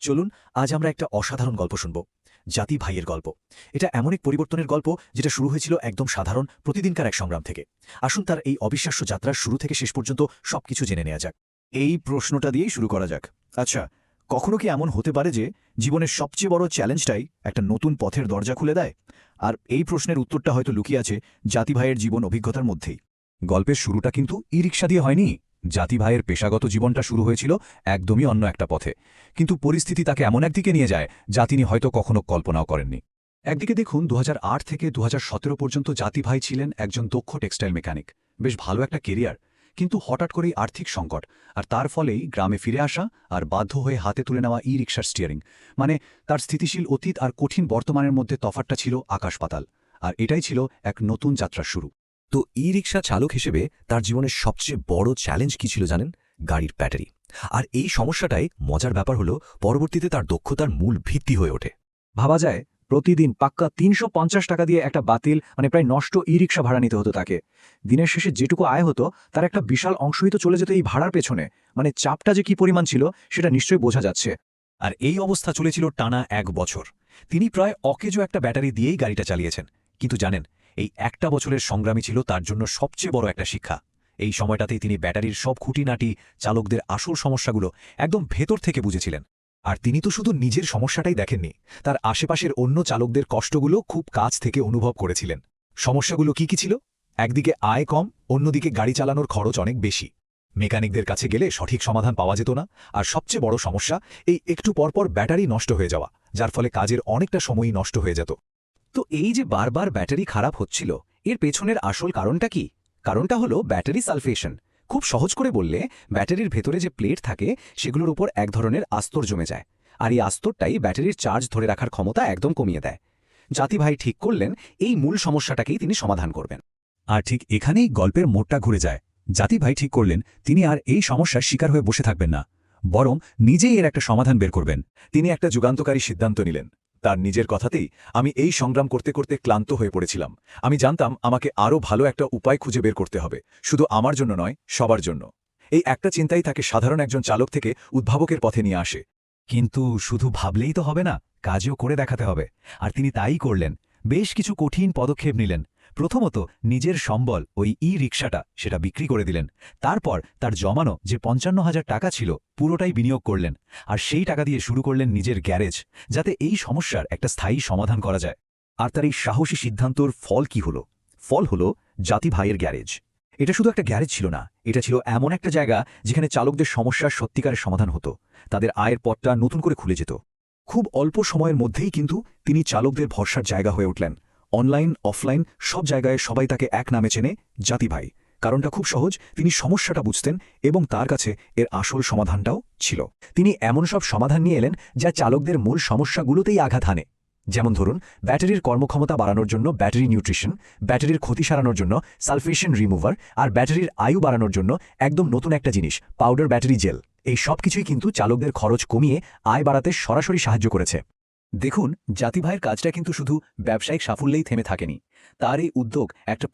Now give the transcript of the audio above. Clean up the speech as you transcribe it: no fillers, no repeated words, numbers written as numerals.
চলুন আজ আমরা একটা অসাধারণ গল্প শুনব। জাতি ভাইয়ের গল্প। এটা এমন এক পরিবর্তনের গল্প যেটা শুরু হয়েছিল একদম সাধারণ প্রতিদিনকার এক সংগ্রাম থেকে। আসুন তার এই অবিশ্বাস্য যাত্রার শুরু থেকে শেষ পর্যন্ত সবকিছু জেনে নেওয়া যাক। এই প্রশ্নটা দিয়েই শুরু করা যাক। আচ্ছা, কখনো কি এমন হতে পারে যে জীবনের সবচেয়ে বড় চ্যালেঞ্জটাই একটা নতুন পথের দরজা খুলে দেয়? আর এই প্রশ্নের উত্তরটা হয়তো লুকিয়ে আছে জাতি ভাইয়ের জীবন অভিজ্ঞতার মধ্যেই। গল্পের শুরুটা কিন্তু ই রিক্সা দিয়ে হয়নি। জাতি ভাইয়ের পেশাগত জীবনটা শুরু হয়েছিল একদমই অন্য একটা পথে, কিন্তু পরিস্থিতি তাকে এমন একদিকে নিয়ে যায় যা তিনি হয়তো কখনো কল্পনাও করেননি। একদিকে দেখুন, 2008 থেকে 2017 পর্যন্ত জাতি ভাই ছিলেন একজন দক্ষ টেক্সটাইল মেকানিক। বেশ ভালো একটা কেরিয়ার, কিন্তু হঠাৎ করেই আর্থিক সংকট, আর তার ফলেই গ্রামে ফিরে আসা আর বাধ্য হয়ে হাতে তুলে নেওয়া ই রিক্সার স্টিয়ারিং। মানে তার স্থিতিশীল অতীত আর কঠিন বর্তমানের মধ্যে তফাৎটা ছিল আকাশ পাতাল। আর এটাই ছিল এক নতুন যাত্রার শুরু। তো ই রিক্সা চালক হিসেবে তার জীবনের সবচেয়ে বড় চ্যালেঞ্জ কি ছিল জানেন? গাড়ির ব্যাটারি। আর এই সমস্যাটাই মজার ব্যাপার হলো পরবর্তীতে তার দক্ষতার মূল ভিত্তি হয়ে ওঠে। ভাবা যায় প্রতিদিন পাক্কা ৩৫০ টাকা দিয়ে একটা বাতিল প্রায় নষ্ট ই রিক্সা ভাড়া নিতে হতো তাকে। দিনের শেষে যেটুকু আয় হতো তার একটা বিশাল অংশই তো চলে যেত এই ভাড়ার পেছনে। চাপটা যে কি পরিমাণ ছিল সেটা নিশ্চয়ই বোঝা যাচ্ছে। আর এই অবস্থা চলেছিল টানা 1 বছর। তিনি প্রায় অকেজো একটা ব্যাটারি দিয়েই গাড়িটা চালিয়েছেন। কিন্তু জানেন, এই একটা বছরের সংগ্রামী ছিল তার জন্য সবচেয়ে বড় একটা শিক্ষা। এই সময়টাতেই তিনি ব্যাটারির সব খুঁটিনাটি, চালকদের আসল সমস্যাগুলো একদম ভেতর থেকে বুঝেছিলেন। আর তিনি তো শুধু নিজের সমস্যাটাই দেখেননি, তার আশেপাশের অন্য চালকদের কষ্টগুলো খুব কাছ থেকে অনুভব করেছিলেন। সমস্যাগুলো কি ছিল? একদিকে আয় কম, অন্যদিকে গাড়ি চালানোর খরচ অনেক বেশি। মেকানিকদের কাছে গেলে সঠিক সমাধান পাওয়া যেত না। আর সবচেয়ে বড় সমস্যা, এই একটু পরপর ব্যাটারি নষ্ট হয়ে যাওয়া, যার ফলে কাজের অনেকটা সময়ই নষ্ট হয়ে যেত। তো এই যে বারবার ব্যাটারি খারাপ হচ্ছিল, এর পেছনের আসল কারণটা কি? কারণটা হলো ব্যাটারি সালফেশন। খুব সহজ করে বললে, ব্যাটারির ভেতরে যে প্লেট থাকে সেগুলোর উপর এক ধরনের আস্তর জমে যায়, আর এই আস্তরটাই ব্যাটারির চার্জ ধরে রাখার ক্ষমতা একদম কমিয়ে দেয়। জাতি ভাই ঠিক করলেন এই মূল সমস্যাটাকেই তিনি সমাধান করবেন। আর ঠিক এখানেই গল্পের মোড়টা ঘুরে যায়। জাতি ভাই ঠিক করলেন তিনি আর এই সমস্যার শিকার হয়ে বসে থাকবেন না, বরং নিজেই এর একটা সমাধান বের করবেন। তিনি একটা যুগান্তকারী সিদ্ধান্ত নিলেন। তার নিজের কথাতেই, আমি এই সংগ্রাম করতে করতে ক্লান্ত হয়ে পড়েছিলাম। আমি জানতাম আমাকে আরও ভালো একটা উপায় খুঁজে বের করতে হবে, শুধু আমার জন্য নয়, সবার জন্য। এই একটা চিন্তাই তাকে সাধারণ একজন চালক থেকে উদ্ভাবকের পথে নিয়ে আসে। কিন্তু শুধু ভাবলেই তো হবে না, কাজও করে দেখাতে হবে। আর তিনি তাই করলেন। বেশ কিছু কঠিন পদক্ষেপ নিলেন। প্রথমত, নিজের সম্বল ওই ই রিক্সাটা সেটা বিক্রি করে দিলেন। তারপর তার জমানো যে ৫৫,০০০ টাকা ছিল পুরোটাই বিনিয়োগ করলেন। আর সেই টাকা দিয়ে শুরু করলেন নিজের গ্যারেজ, যাতে এই সমস্যার একটা স্থায়ী সমাধান করা যায়। আর তার এই সাহসী সিদ্ধান্তর ফল কি হলো? ফল হলো জাতি ভাইয়ের গ্যারেজ। এটা শুধু একটা গ্যারেজ ছিল না, এটা ছিল এমন একটা জায়গা যেখানে চালকদের সমস্যার সত্যিকারের সমাধান হতো। তাদের আয়ের পথটা নতুন করে খুলে যেত। খুব অল্প সময়ের মধ্যেই কিন্তু তিনি চালকদের ভরসার জায়গা হয়ে উঠলেন। অনলাইন, অফলাইন সব জায়গায় সবাই তাকে এক নামে চেনে, জাতি ভাই। কারণটা খুব সহজ, তিনি সমস্যাটা বুঝতেন এবং তার কাছে এর আসল সমাধানটাও ছিল। তিনি এমন সব সমাধান নিয়ে এলেন যা চালকদের মূল সমস্যাগুলোতেই আঘাত হানে। যেমন ধরুন, ব্যাটারির কর্মক্ষমতা বাড়ানোর জন্য ব্যাটারি নিউট্রিশন, ব্যাটারির ক্ষতি সারানোর জন্য সালফেশন রিমুভার, আর ব্যাটারির আয়ু বাড়ানোর জন্য একদম নতুন একটা জিনিস, পাউডার ব্যাটারি জেল। এই সব কিছুই কিন্তু চালকদের খরচ কমিয়ে আয় বাড়াতে সরাসরি সাহায্য করেছে। দেখুন, জাতি ভাইয়ের কাজটা কিন্তু শুধু ব্যবসায়িক সাফল্যেই থেমে থাকেনি। তার এই উদ্যোগ একটা